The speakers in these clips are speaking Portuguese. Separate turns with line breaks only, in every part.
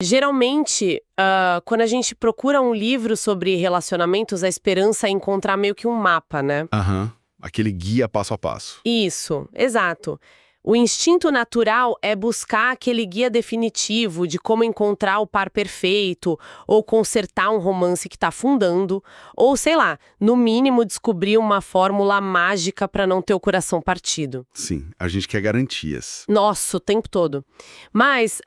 Geralmente, quando a gente procura um livro sobre relacionamentos, a esperança é encontrar meio que um mapa, né?
Aham. Aquele guia passo a passo.
Isso, exato. O instinto natural é buscar aquele guia definitivo de como encontrar o par perfeito, ou consertar um romance que está afundando, ou sei lá, no mínimo descobrir uma fórmula mágica para não ter o coração partido.
Sim, a gente quer garantias.
Nossa, o tempo todo. Mas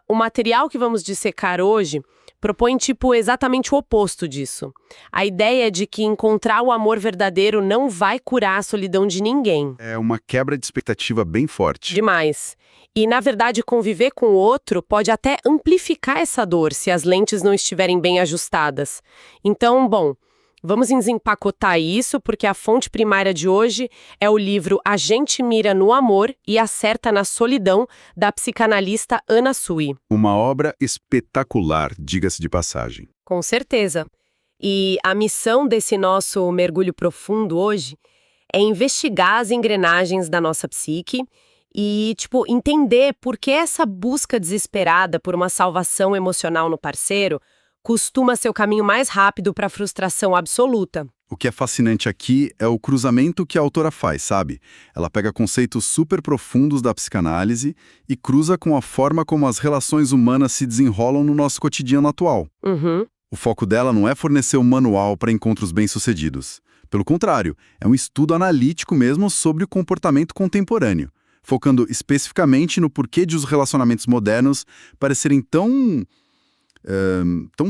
o material que vamos dissecar hoje propõe, tipo, exatamente o oposto disso. A ideia de que encontrar o amor verdadeiro não vai curar a solidão de ninguém.
É uma quebra de expectativa bem forte.
Demais. E, na verdade, conviver com o outro pode até amplificar essa dor se as lentes não estiverem bem ajustadas. Então, bom, vamos desempacotar isso, porque a fonte primária de hoje é o livro A Gente Mira no Amor e Acerta na Solidão, da psicanalista Anna Sui.
Uma obra espetacular, diga-se de passagem.
Com certeza. E a missão desse nosso mergulho profundo hoje é investigar as engrenagens da nossa psique e, tipo, entender por que essa busca desesperada por uma salvação emocional no parceiro costuma ser o caminho mais rápido para a frustração absoluta.
O que é fascinante aqui é o cruzamento que a autora faz, sabe? Ela pega conceitos super profundos da psicanálise e cruza com a forma como as relações humanas se desenrolam no nosso cotidiano atual.
Uhum.
O foco dela não é fornecer um manual para encontros bem-sucedidos. Pelo contrário, é um estudo analítico mesmo sobre o comportamento contemporâneo, focando especificamente no porquê de os relacionamentos modernos parecerem tão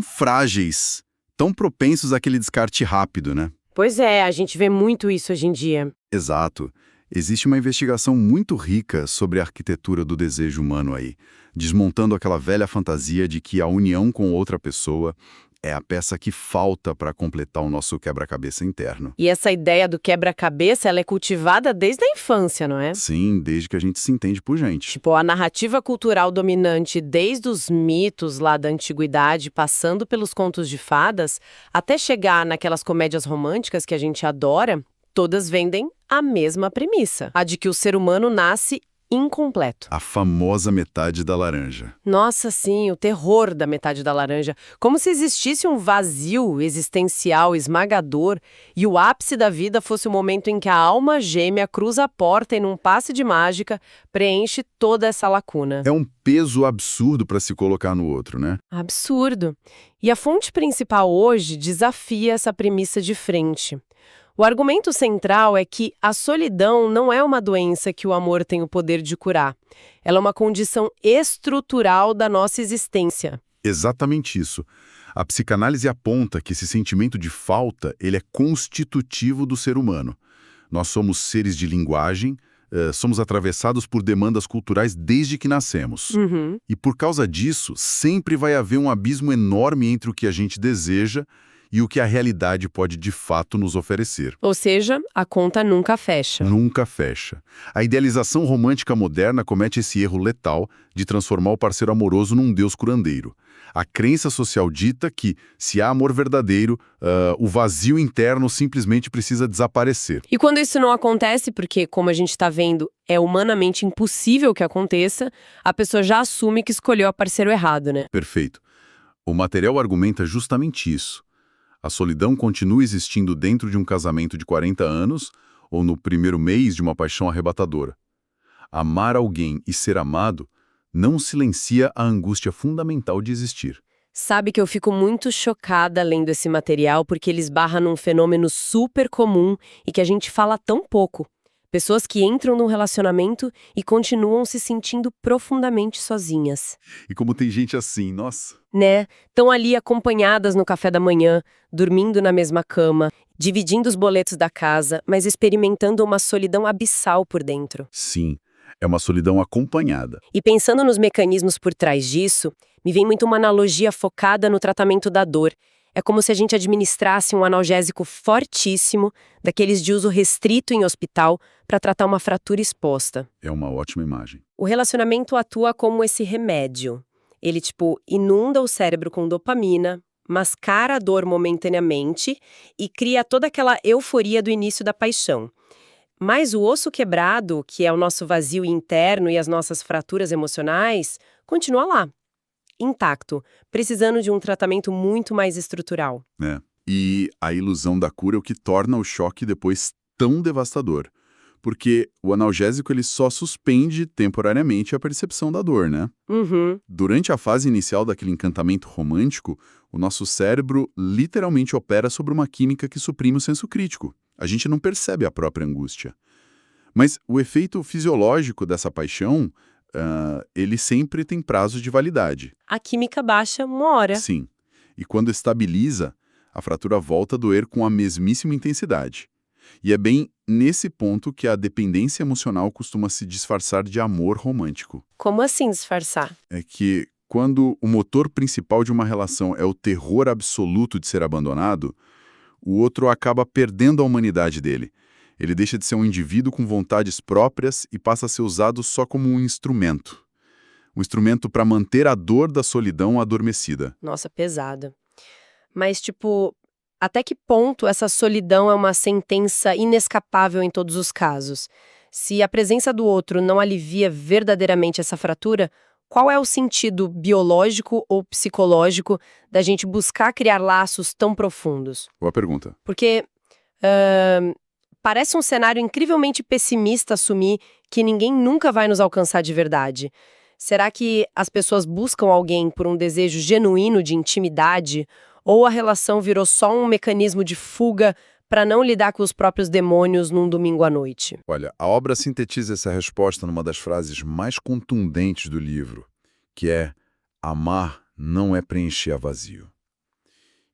frágeis, tão propensos àquele descarte rápido, né?
Pois é, a gente vê muito isso hoje em dia.
Exato. Existe uma investigação muito rica sobre a arquitetura do desejo humano aí, desmontando aquela velha fantasia de que a união com outra pessoa é a peça que falta para completar o nosso quebra-cabeça interno.
E essa ideia do quebra-cabeça, ela é cultivada desde a infância, não é?
Sim, desde que a gente se entende por gente.
Tipo, a narrativa cultural dominante desde os mitos lá da antiguidade, passando pelos contos de fadas, até chegar naquelas comédias românticas que a gente adora, todas vendem a mesma premissa, a de que o ser humano nasce incompleto.
A famosa metade da laranja.
Nossa, sim, o terror da metade da laranja. Como se existisse um vazio existencial esmagador e o ápice da vida fosse o momento em que a alma gêmea cruza a porta e, num passe de mágica, preenche toda essa lacuna.
É um peso absurdo para se colocar no outro, né?
Absurdo. E a fonte principal hoje desafia essa premissa de frente. O argumento central é que a solidão não é uma doença que o amor tem o poder de curar. Ela é uma condição estrutural da nossa existência.
Exatamente isso. A psicanálise aponta que esse sentimento de falta, ele é constitutivo do ser humano. Nós somos seres de linguagem, somos atravessados por demandas culturais desde que nascemos.
Uhum.
E por causa disso, sempre vai haver um abismo enorme entre o que a gente deseja e o que a realidade pode de fato nos oferecer.
Ou seja, a conta nunca fecha.
Nunca fecha. A idealização romântica moderna comete esse erro letal de transformar o parceiro amoroso num deus curandeiro. A crença social dita que, se há amor verdadeiro, o vazio interno simplesmente precisa desaparecer.
E quando isso não acontece, porque, como a gente está vendo, é humanamente impossível que aconteça, a pessoa já assume que escolheu o parceiro errado, né?
Perfeito. O material argumenta justamente isso. A solidão continua existindo dentro de um casamento de 40 anos ou no primeiro mês de uma paixão arrebatadora. Amar alguém e ser amado não silencia a angústia fundamental de existir.
Sabe que eu fico muito chocada lendo esse material porque ele esbarra num fenômeno super comum e que a gente fala tão pouco. Pessoas que entram num relacionamento e continuam se sentindo profundamente sozinhas.
E como tem gente assim, nossa...
Né? Estão ali acompanhadas no café da manhã, dormindo na mesma cama, dividindo os boletos da casa, mas experimentando uma solidão abissal por dentro.
Sim, é uma solidão acompanhada.
E pensando nos mecanismos por trás disso, me vem muito uma analogia focada no tratamento da dor. É como se a gente administrasse um analgésico fortíssimo, daqueles de uso restrito em hospital, para tratar uma fratura exposta.
É uma ótima imagem.
O relacionamento atua como esse remédio. Ele, inunda o cérebro com dopamina, mascara a dor momentaneamente e cria toda aquela euforia do início da paixão. Mas o osso quebrado, que é o nosso vazio interno e as nossas fraturas emocionais, continua lá. intacto, precisando de um tratamento muito mais estrutural.
né? E a ilusão da cura é o que torna o choque depois tão devastador. Porque o analgésico ele só suspende temporariamente a percepção da dor, né?
Uhum.
Durante a fase inicial daquele encantamento romântico, o nosso cérebro literalmente opera sobre uma química que suprime o senso crítico. A gente não percebe a própria angústia. Mas o efeito fisiológico dessa paixão, ele sempre tem prazo de validade.
A química baixa uma hora.
Sim. E quando estabiliza, a fratura volta a doer com a mesmíssima intensidade. E é bem nesse ponto que a dependência emocional costuma se disfarçar de amor romântico.
Como assim disfarçar?
É que quando o motor principal de uma relação é o terror absoluto de ser abandonado, o outro acaba perdendo a humanidade dele. Ele deixa de ser um indivíduo com vontades próprias e passa a ser usado só como um instrumento. Um instrumento para manter a dor da solidão adormecida.
Nossa, pesada. Mas, tipo, até que ponto essa solidão é uma sentença inescapável em todos os casos? Se a presença do outro não alivia verdadeiramente essa fratura, qual é o sentido biológico ou psicológico da gente buscar criar laços tão profundos?
Boa pergunta.
Porque parece um cenário incrivelmente pessimista assumir que ninguém nunca vai nos alcançar de verdade. Será que as pessoas buscam alguém por um desejo genuíno de intimidade? Ou a relação virou só um mecanismo de fuga para não lidar com os próprios demônios num domingo à noite?
Olha, a obra sintetiza essa resposta numa das frases mais contundentes do livro, que é: amar não é preencher a vazio.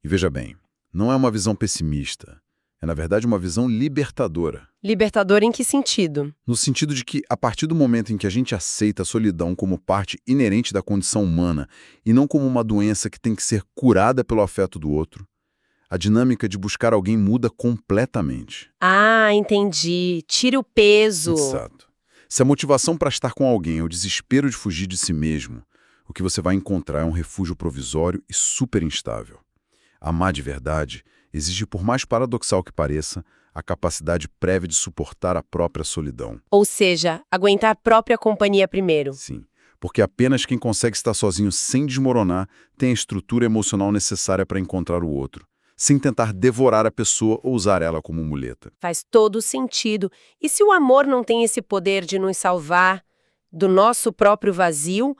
E veja bem, não é uma visão pessimista, é na verdade uma visão libertadora.
Libertador em que sentido?
No sentido de que, a partir do momento em que a gente aceita a solidão como parte inerente da condição humana e não como uma doença que tem que ser curada pelo afeto do outro, a dinâmica de buscar alguém muda completamente.
Ah, entendi. Tira o peso.
Exato. Se a motivação para estar com alguém é o desespero de fugir de si mesmo, o que você vai encontrar é um refúgio provisório e super instável. Amar de verdade exige, por mais paradoxal que pareça, a capacidade prévia de suportar a própria solidão.
Ou seja, aguentar a própria companhia primeiro.
Sim, porque apenas quem consegue estar sozinho sem desmoronar tem a estrutura emocional necessária para encontrar o outro, sem tentar devorar a pessoa ou usar ela como muleta.
Faz todo sentido. E se o amor não tem esse poder de nos salvar do nosso próprio vazio,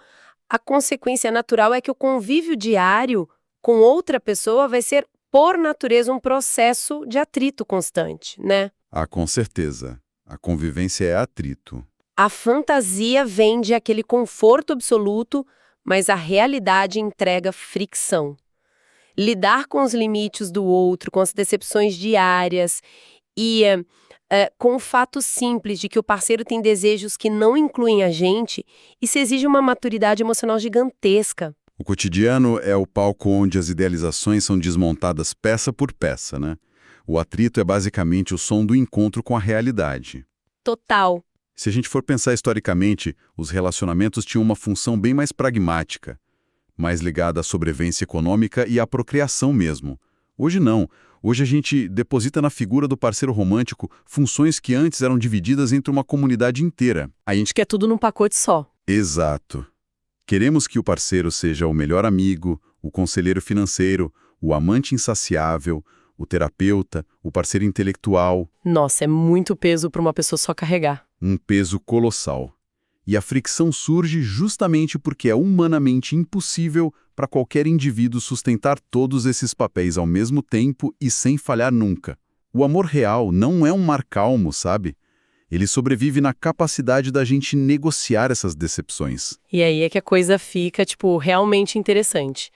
a consequência natural é que o convívio diário com outra pessoa vai ser, por natureza, um processo de atrito constante, né?
Ah, com certeza. A convivência é atrito.
A fantasia vende aquele conforto absoluto, mas a realidade entrega fricção. Lidar com os limites do outro, com as decepções diárias e com o fato simples de que o parceiro tem desejos que não incluem a gente, isso exige uma maturidade emocional gigantesca.
O cotidiano é o palco onde as idealizações são desmontadas peça por peça, né? O atrito é basicamente o som do encontro com a realidade.
Total.
Se a gente for pensar historicamente, os relacionamentos tinham uma função bem mais pragmática, mais ligada à sobrevivência econômica e à procriação mesmo. Hoje não. Hoje a gente deposita na figura do parceiro romântico funções que antes eram divididas entre uma comunidade inteira.
A gente quer tudo num pacote só.
Exato. Queremos que o parceiro seja o melhor amigo, o conselheiro financeiro, o amante insaciável, o terapeuta, o parceiro intelectual.
Nossa, é muito peso para uma pessoa só carregar.
Um peso colossal. E a fricção surge justamente porque é humanamente impossível para qualquer indivíduo sustentar todos esses papéis ao mesmo tempo e sem falhar nunca. O amor real não é um mar calmo, sabe? Ele sobrevive na capacidade da gente negociar essas decepções.
E aí é que a coisa fica, realmente interessante.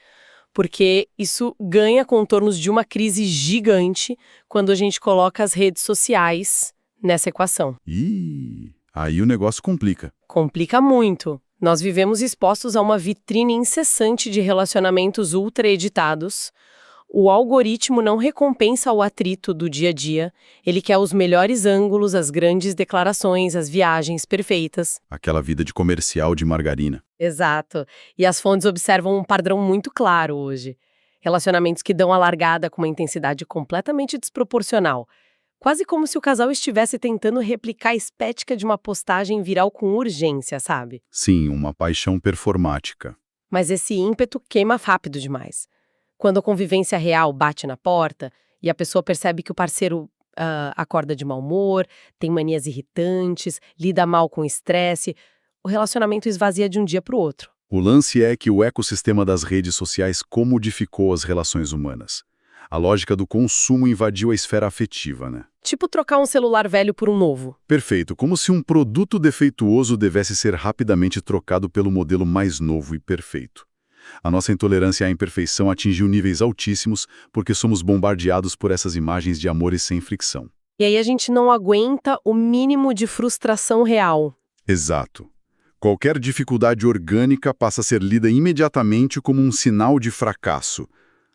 Porque isso ganha contornos de uma crise gigante quando a gente coloca as redes sociais nessa equação.
Ih, aí o negócio complica.
Complica muito. Nós vivemos expostos a uma vitrine incessante de relacionamentos ultra-editados. O algoritmo não recompensa o atrito do dia a dia. Ele quer os melhores ângulos, as grandes declarações, as viagens perfeitas.
Aquela vida de comercial de margarina.
Exato. E as fontes observam um padrão muito claro hoje. Relacionamentos que dão a largada com uma intensidade completamente desproporcional. Quase como se o casal estivesse tentando replicar a estética de uma postagem viral com urgência, sabe?
Sim, uma paixão performática.
Mas esse ímpeto queima rápido demais. Quando a convivência real bate na porta e a pessoa percebe que o parceiro acorda de mau humor, tem manias irritantes, lida mal com o estresse, o relacionamento esvazia de um dia para o outro.
O lance é que o ecossistema das redes sociais comodificou as relações humanas. A lógica do consumo invadiu a esfera afetiva, né?
Tipo trocar um celular velho por um novo.
Perfeito, como se um produto defeituoso devesse ser rapidamente trocado pelo modelo mais novo e perfeito. A nossa intolerância à imperfeição atingiu níveis altíssimos porque somos bombardeados por essas imagens de amores sem fricção.
E aí a gente não aguenta o mínimo de frustração real.
Exato. Qualquer dificuldade orgânica passa a ser lida imediatamente como um sinal de fracasso.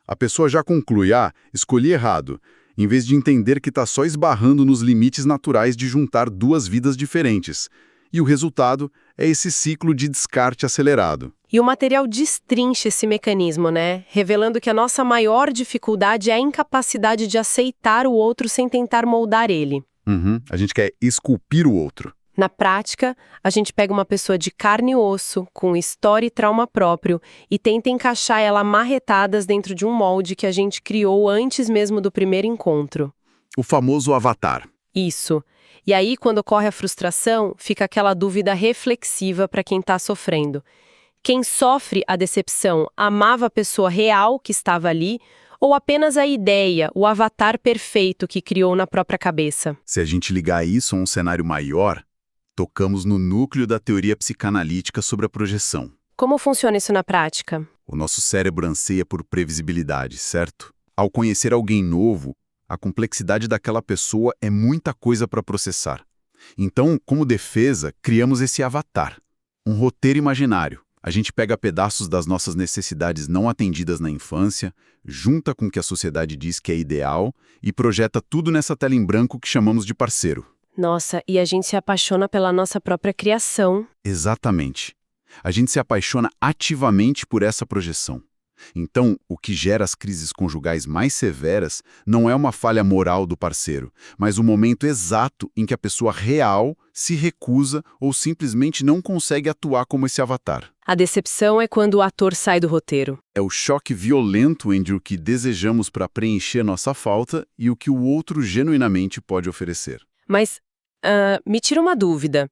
A pessoa já conclui, escolhi errado, em vez de entender que está só esbarrando nos limites naturais de juntar duas vidas diferentes. E o resultado é esse ciclo de descarte acelerado.
E o material destrincha esse mecanismo, né? Revelando que a nossa maior dificuldade é a incapacidade de aceitar o outro sem tentar moldar ele.
A gente quer esculpir o outro.
Na prática, a gente pega uma pessoa de carne e osso, com história e trauma próprio, e tenta encaixar ela amarretadas dentro de um molde que a gente criou antes mesmo do primeiro encontro.
O famoso avatar.
Isso. E aí, quando ocorre a frustração, fica aquela dúvida reflexiva para quem está sofrendo. Quem sofre a decepção amava a pessoa real que estava ali ou apenas a ideia, o avatar perfeito que criou na própria cabeça?
Se a gente ligar isso a um cenário maior, tocamos no núcleo da teoria psicanalítica sobre a projeção.
Como funciona isso na prática?
O nosso cérebro anseia por previsibilidade, certo? Ao conhecer alguém novo, a complexidade daquela pessoa é muita coisa para processar. Então, como defesa, criamos esse avatar, um roteiro imaginário. A gente pega pedaços das nossas necessidades não atendidas na infância, junta com o que a sociedade diz que é ideal e projeta tudo nessa tela em branco que chamamos de parceiro.
Nossa, e a gente se apaixona pela nossa própria criação.
Exatamente. A gente se apaixona ativamente por essa projeção. Então, o que gera as crises conjugais mais severas não é uma falha moral do parceiro, mas o momento exato em que a pessoa real se recusa ou simplesmente não consegue atuar como esse avatar.
A decepção é quando o ator sai do roteiro.
É o choque violento entre o que desejamos para preencher nossa falta e o que o outro genuinamente pode oferecer.
Mas, me tira uma dúvida.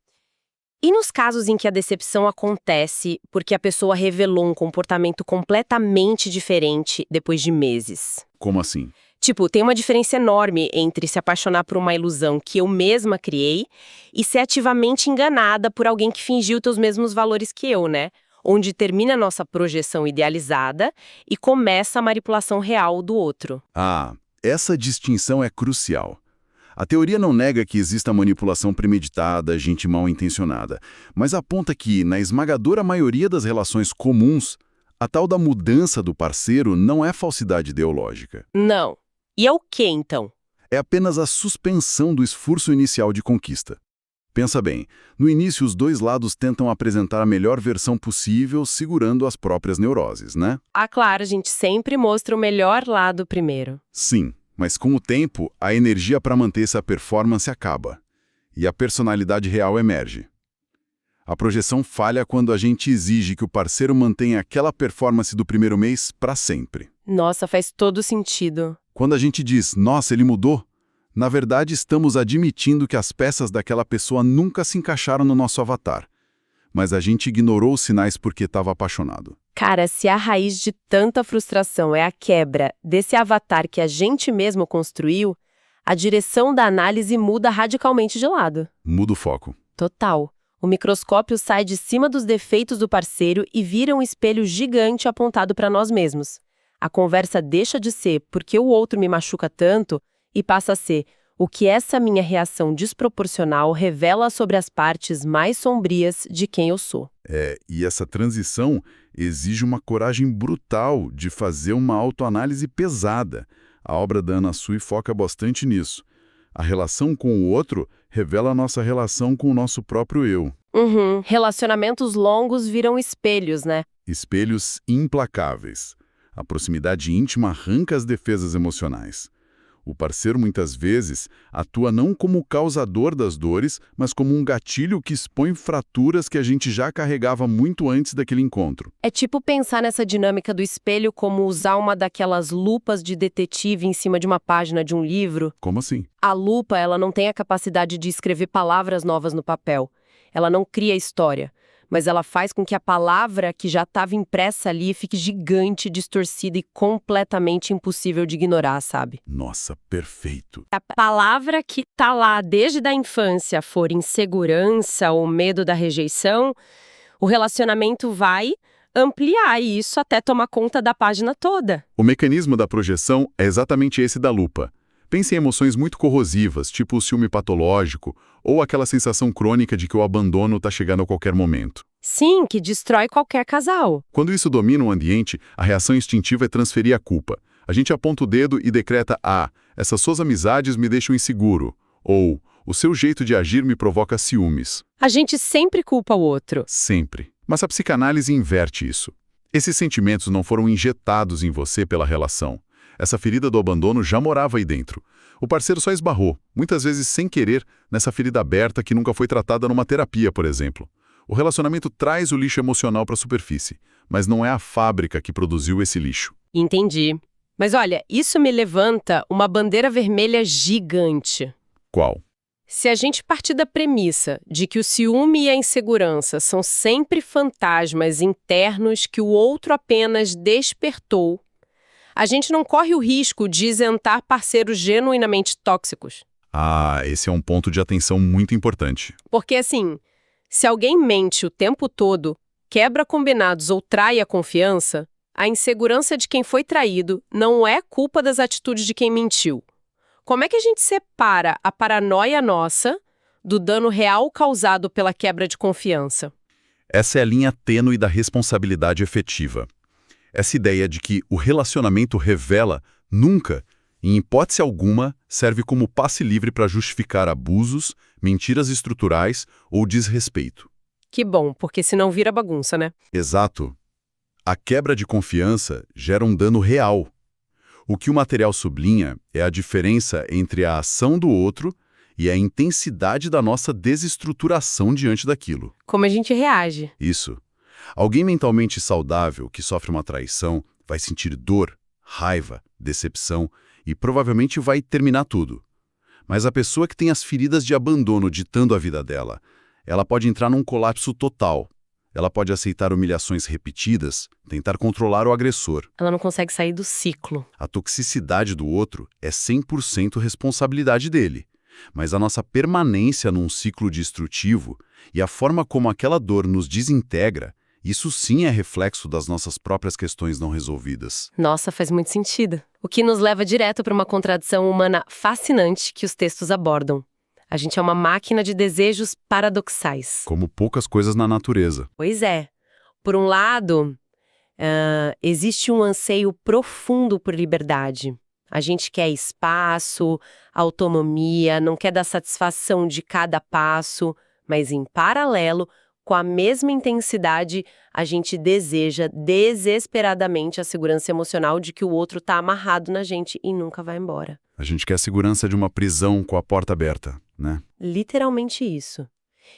E nos casos em que a decepção acontece porque a pessoa revelou um comportamento completamente diferente depois de meses?
Como assim?
Tipo, tem uma diferença enorme entre se apaixonar por uma ilusão que eu mesma criei e ser ativamente enganada por alguém que fingiu ter os mesmos valores que eu, né? Onde termina a nossa projeção idealizada e começa a manipulação real do outro.
Essa distinção é crucial. A teoria não nega que exista manipulação premeditada, gente mal intencionada, mas aponta que, na esmagadora maioria das relações comuns, a tal da mudança do parceiro não é falsidade ideológica.
Não. E é o quê, então?
É apenas a suspensão do esforço inicial de conquista. Pensa bem, no início os dois lados tentam apresentar a melhor versão possível, segurando as próprias neuroses, né?
Claro, a gente sempre mostra o melhor lado primeiro.
Sim. Mas com o tempo, a energia para manter essa performance acaba. E a personalidade real emerge. A projeção falha quando a gente exige que o parceiro mantenha aquela performance do primeiro mês para sempre.
Nossa, faz todo sentido.
Quando a gente diz, nossa, ele mudou, na verdade estamos admitindo que as peças daquela pessoa nunca se encaixaram no nosso avatar. Mas a gente ignorou os sinais porque estava apaixonado.
Cara, se a raiz de tanta frustração é a quebra desse avatar que a gente mesmo construiu, a direção da análise muda radicalmente de lado.
Muda o foco.
Total. O microscópio sai de cima dos defeitos do parceiro e vira um espelho gigante apontado para nós mesmos. A conversa deixa de ser porque o outro me machuca tanto e passa a ser o que essa minha reação desproporcional revela sobre as partes mais sombrias de quem eu sou.
E essa transição exige uma coragem brutal de fazer uma autoanálise pesada. A obra da Anna Sui foca bastante nisso. A relação com o outro revela a nossa relação com o nosso próprio eu.
Relacionamentos longos viram espelhos, né?
Espelhos implacáveis. A proximidade íntima arranca as defesas emocionais. O parceiro, muitas vezes, atua não como o causador das dores, mas como um gatilho que expõe fraturas que a gente já carregava muito antes daquele encontro.
É tipo pensar nessa dinâmica do espelho como usar uma daquelas lupas de detetive em cima de uma página de um livro.
Como assim?
A lupa, ela não tem a capacidade de escrever palavras novas no papel. Ela não cria história. Mas ela faz com que a palavra que já estava impressa ali fique gigante, distorcida e completamente impossível de ignorar, sabe?
Nossa, perfeito.
A palavra que tá lá desde a infância for insegurança ou medo da rejeição, o relacionamento vai ampliar isso até tomar conta da página toda.
O mecanismo da projeção é exatamente esse da lupa. Pense em emoções muito corrosivas, tipo o ciúme patológico, ou aquela sensação crônica de que o abandono está chegando a qualquer momento.
Sim, que destrói qualquer casal.
Quando isso domina o ambiente, a reação instintiva é transferir a culpa. A gente aponta o dedo e decreta: essas suas amizades me deixam inseguro. Ou, o seu jeito de agir me provoca ciúmes.
A gente sempre culpa o outro.
Sempre. Mas a psicanálise inverte isso. Esses sentimentos não foram injetados em você pela relação. Essa ferida do abandono já morava aí dentro. O parceiro só esbarrou, muitas vezes sem querer, nessa ferida aberta que nunca foi tratada numa terapia, por exemplo. O relacionamento traz o lixo emocional para a superfície, mas não é a fábrica que produziu esse lixo.
Entendi. Mas olha, isso me levanta uma bandeira vermelha gigante.
Qual?
Se a gente partir da premissa de que o ciúme e a insegurança são sempre fantasmas internos que o outro apenas despertou, a gente não corre o risco de isentar parceiros genuinamente tóxicos.
Esse é um ponto de atenção muito importante.
Porque assim, se alguém mente o tempo todo, quebra combinados ou trai a confiança, a insegurança de quem foi traído não é culpa das atitudes de quem mentiu. Como é que a gente separa a paranoia nossa do dano real causado pela quebra de confiança?
Essa é a linha tênue da responsabilidade efetiva. Essa ideia de que o relacionamento revela nunca, em hipótese alguma, serve como passe livre para justificar abusos, mentiras estruturais ou desrespeito.
Que bom, porque senão vira bagunça, né?
Exato. A quebra de confiança gera um dano real. O que o material sublinha é a diferença entre a ação do outro e a intensidade da nossa desestruturação diante daquilo.
Como a gente reage.
Isso. Alguém mentalmente saudável que sofre uma traição vai sentir dor, raiva, decepção e provavelmente vai terminar tudo. Mas a pessoa que tem as feridas de abandono ditando a vida dela, ela pode entrar num colapso total. Ela pode aceitar humilhações repetidas, tentar controlar o agressor.
Ela não consegue sair do ciclo.
A toxicidade do outro é 100% responsabilidade dele. Mas a nossa permanência num ciclo destrutivo e a forma como aquela dor nos desintegra, isso sim é reflexo das nossas próprias questões não resolvidas.
Nossa, faz muito sentido. O que nos leva direto para uma contradição humana fascinante que os textos abordam. A gente é uma máquina de desejos paradoxais.
Como poucas coisas na natureza.
Pois é. Por um lado, existe um anseio profundo por liberdade. A gente quer espaço, autonomia, não quer dar satisfação de cada passo, mas em paralelo, com a mesma intensidade, a gente deseja desesperadamente a segurança emocional de que o outro está amarrado na gente e nunca vai embora.
A gente quer a segurança de uma prisão com a porta aberta, né?
Literalmente isso.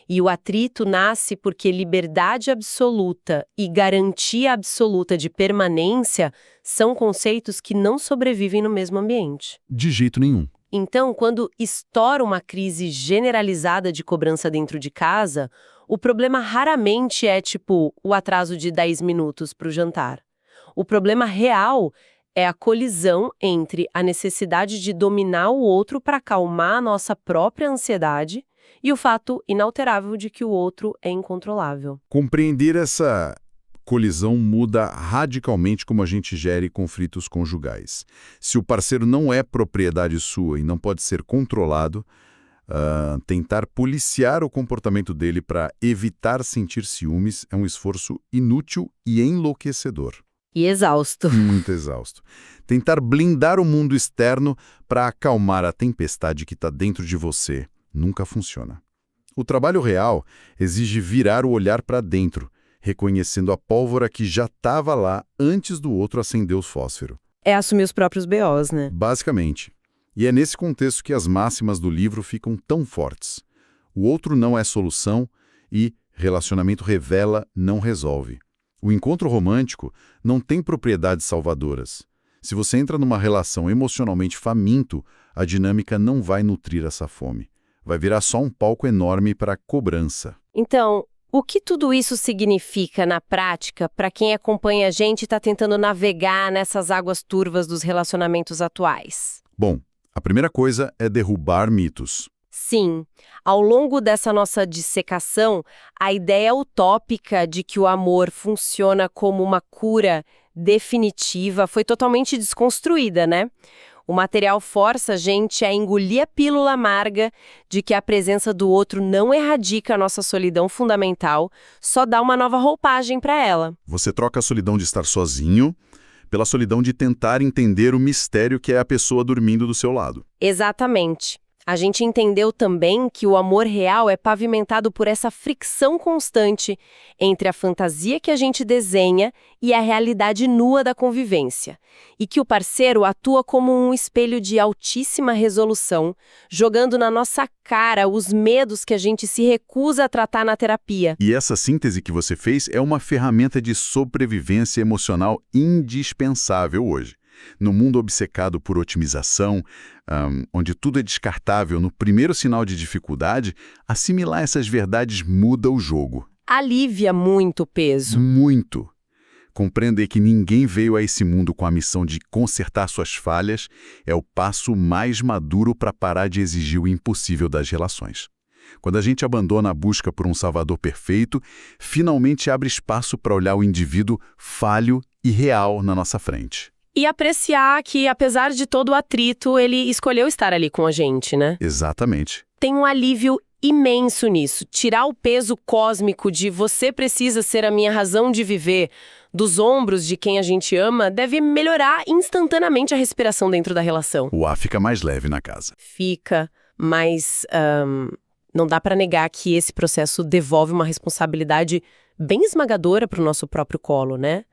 E o atrito nasce porque liberdade absoluta e garantia absoluta de permanência são conceitos que não sobrevivem no mesmo ambiente.
De jeito nenhum.
Então, quando estoura uma crise generalizada de cobrança dentro de casa, o problema raramente é tipo o atraso de 10 minutos para o jantar. O problema real é a colisão entre a necessidade de dominar o outro para acalmar a nossa própria ansiedade e o fato inalterável de que o outro é incontrolável.
Compreender essa colisão muda radicalmente como a gente gere conflitos conjugais. Se o parceiro não é propriedade sua e não pode ser controlado, tentar policiar o comportamento dele para evitar sentir ciúmes é um esforço inútil e enlouquecedor.
E exausto.
Muito exausto. Tentar blindar o mundo externo para acalmar a tempestade que está dentro de você nunca funciona. O trabalho real exige virar o olhar para dentro, reconhecendo a pólvora que já estava lá antes do outro acender os fósforos.
É assumir os próprios BOs, né?
Basicamente. E é nesse contexto que as máximas do livro ficam tão fortes. O outro não é solução e relacionamento revela, não resolve. O encontro romântico não tem propriedades salvadoras. Se você entra numa relação emocionalmente faminto, a dinâmica não vai nutrir essa fome. Vai virar só um palco enorme para cobrança.
Então, o que tudo isso significa na prática para quem acompanha a gente e está tentando navegar nessas águas turvas dos relacionamentos atuais?
Bom, a primeira coisa é derrubar mitos.
Sim, ao longo dessa nossa dissecação, a ideia utópica de que o amor funciona como uma cura definitiva foi totalmente desconstruída, né? O material força a gente a engolir a pílula amarga de que a presença do outro não erradica a nossa solidão fundamental, só dá uma nova roupagem para ela.
Você troca a solidão de estar sozinho pela solidão de tentar entender o mistério que é a pessoa dormindo do seu lado.
Exatamente. A gente entendeu também que o amor real é pavimentado por essa fricção constante entre a fantasia que a gente desenha e a realidade nua da convivência. E que o parceiro atua como um espelho de altíssima resolução, jogando na nossa cara os medos que a gente se recusa a tratar na terapia.
E essa síntese que você fez é uma ferramenta de sobrevivência emocional indispensável hoje. No mundo obcecado por otimização, onde tudo é descartável no primeiro sinal de dificuldade, assimilar essas verdades muda o jogo.
Alivia muito o peso.
Muito. Compreender que ninguém veio a esse mundo com a missão de consertar suas falhas é o passo mais maduro para parar de exigir o impossível das relações. Quando a gente abandona a busca por um salvador perfeito, finalmente abre espaço para olhar o indivíduo falho e real na nossa frente.
E apreciar que, apesar de todo o atrito, ele escolheu estar ali com a gente, né?
Exatamente.
Tem um alívio imenso nisso. Tirar o peso cósmico de você precisa ser a minha razão de viver dos ombros de quem a gente ama deve melhorar instantaneamente a respiração dentro da relação.
O ar fica mais leve na casa.
Fica, mas não dá para negar que esse processo devolve uma responsabilidade bem esmagadora para o nosso próprio colo, né?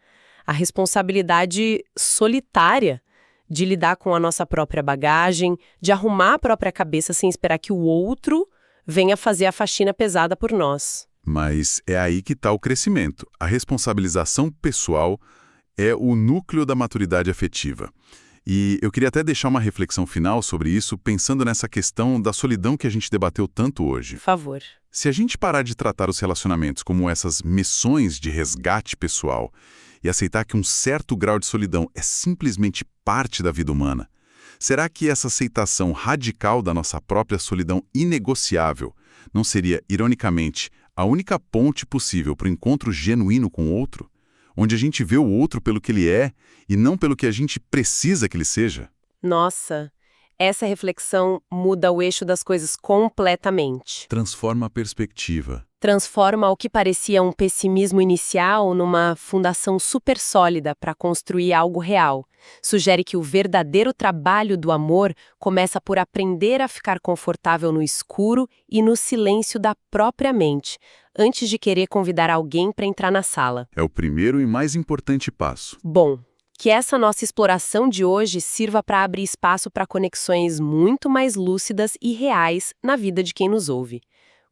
A responsabilidade solitária de lidar com a nossa própria bagagem, de arrumar a própria cabeça sem esperar que o outro venha fazer a faxina pesada por nós.
Mas é aí que está o crescimento. A responsabilização pessoal é o núcleo da maturidade afetiva. E eu queria até deixar uma reflexão final sobre isso, pensando nessa questão da solidão que a gente debateu tanto hoje.
Por favor.
Se a gente parar de tratar os relacionamentos como essas missões de resgate pessoal e aceitar que um certo grau de solidão é simplesmente parte da vida humana, será que essa aceitação radical da nossa própria solidão inegociável não seria, ironicamente, a única ponte possível para o encontro genuíno com o outro? Onde a gente vê o outro pelo que ele é e não pelo que a gente precisa que ele seja?
Nossa, essa reflexão muda o eixo das coisas completamente.
Transforma a perspectiva.
Transforma o que parecia um pessimismo inicial numa fundação super sólida para construir algo real. Sugere que o verdadeiro trabalho do amor começa por aprender a ficar confortável no escuro e no silêncio da própria mente, antes de querer convidar alguém para entrar na sala.
É o primeiro e mais importante passo.
Bom, que essa nossa exploração de hoje sirva para abrir espaço para conexões muito mais lúcidas e reais na vida de quem nos ouve.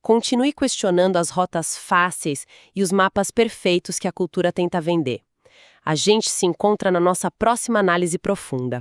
Continue questionando as rotas fáceis e os mapas perfeitos que a cultura tenta vender. A gente se encontra na nossa próxima análise profunda.